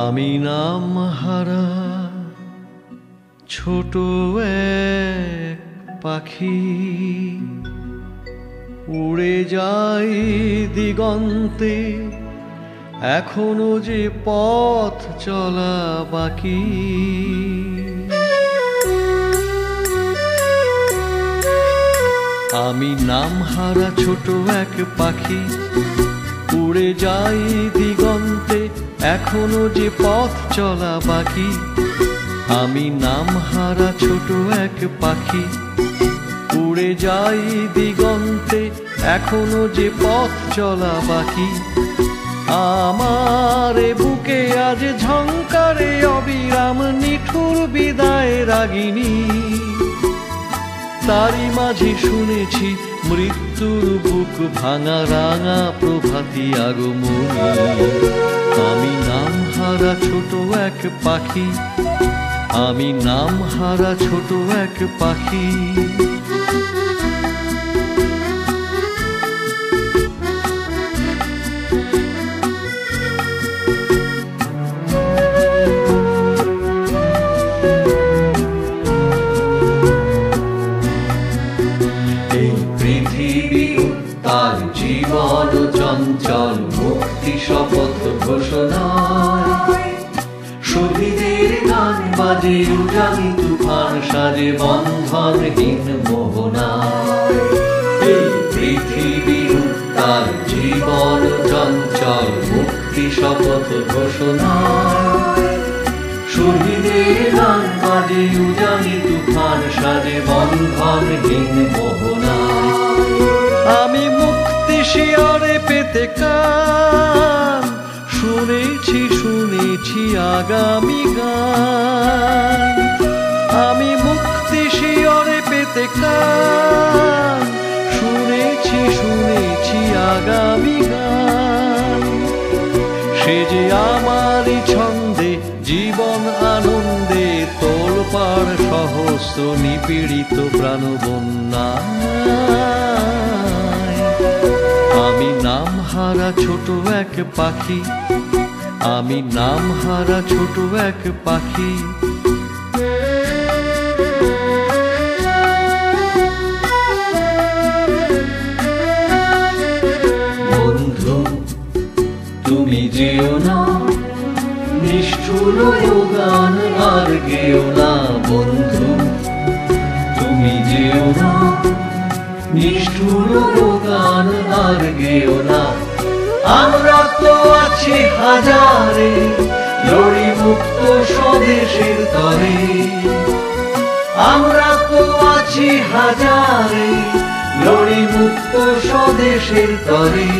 আমি নাম হারা ছোট এক পাখি, উড়ে যাই দিগন্তে, এখনো যে পথ চলা বাকি। আমি নাম হারা ছোট এক পাখি, উড়ে যাই দিগন্তে, এখনো যে পথ চলা বাকি। আমি নাম হারা ছোট এক পাখি, উড়ে যাই দিগন্তে, এখনো যে পথ চলা বাকি। আমার বুকে আজ ঝংকারে অবিরাম নিঠুর বিদায় রাগিনী, তারই মাঝে শুনেছি মৃত্যুর বুক ভাঙা রাঙা প্রভাতী আগমনী। আমি নাম হারা ছোট এক পাখি, আমি নাম হারা ছোট এক পাখি। তার জীবন চঞ্চল মুক্তি শপথ ঘোষণায়, শহীদের গান বাজে উজানি তুফান সাজে বন্ধনহীন মোহনায়। এই পৃথিবী তার জীবন চঞ্চল মুক্তি শপথ ঘোষণায়, শহীদের গান বাজে উজানি তুফান সাজে বন্ধনহীন মোহনায়। আমি মুক্তি শিয়রে পেতে কান, শুনেছি শুনেছি আগামী গান। আমি মুক্তি শিয়রে পেতে কান, শুনেছি শুনেছি আগামী গান। সে যে আমারই ছন্দে জীবন আনন্দে তোলপাড় সহস্র নিপীড়িত প্রাণবন্যা। আমি নাম হারা ছোট এক পাখি, আমি নাম হারা ছোট এক পাখি। বন্ধু তুমি যেও না, নিষ্ঠুর গান আর গেও না। বন্ধু তুমি যেও না, নিষ্ঠুর গান আর গেও না। আমরা তো আছি হাজারে, লড়ি মুক্ত স্বদেশের তরে। আমরা তো আছি হাজারে, লড়ি মুক্ত স্বদেশের তরে।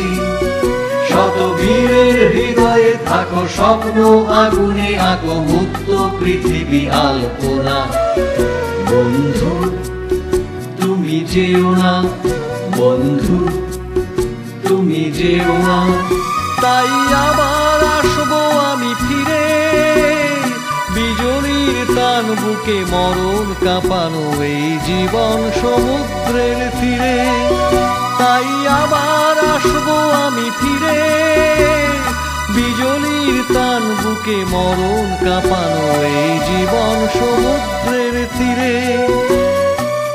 শত বীরের হৃদয়ে থাকো স্বপ্ন আগুনে আঁকো মুক্ত পৃথিবী আলপনা। বন্ধু তুমি যেও না, বন্ধু তুমি যেও না। তাই আবার আসবো আমি ফিরে, বিজলীর টান বুকে মরণ কাঁপানো এই জীবন সমুদ্রের তীরে। তাই আবার আসবো আমি ফিরে, বিজলীর টান বুকে মরণ কাঁপানো এই জীবন সমুদ্রের তীরে।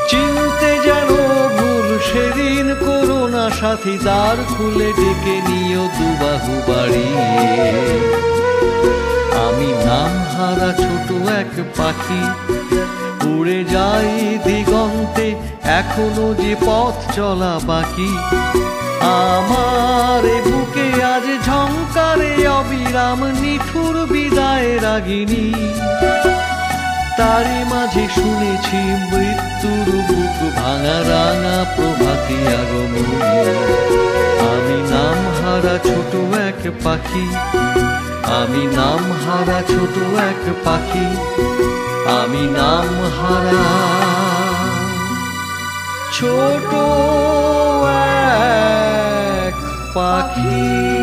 চিনতে যেন ভুল সেদিন করোনা সাথী, দ্বার খুলে ডেকে নিও দুবাহু বাড়িয়ে। আমি নাম হারা ছোট এক পাখি, উড়ে যাই দিগন্তে, এখনো যে পথ চলা বাকি। আমার বুকে আজ ঝংকারে অবিরাম নিঠুর বিদায় রাগিনী, তারই মাঝে শুনেছি মৃত্যুর বুক ভাঙা রাঙা প্রভাতী আগমনী। আমি নাম হারা ছোট এক পাখি, আমি নাম হারা ছোট এক পাখি। আমি নাম হারা ছোট এক পাখি।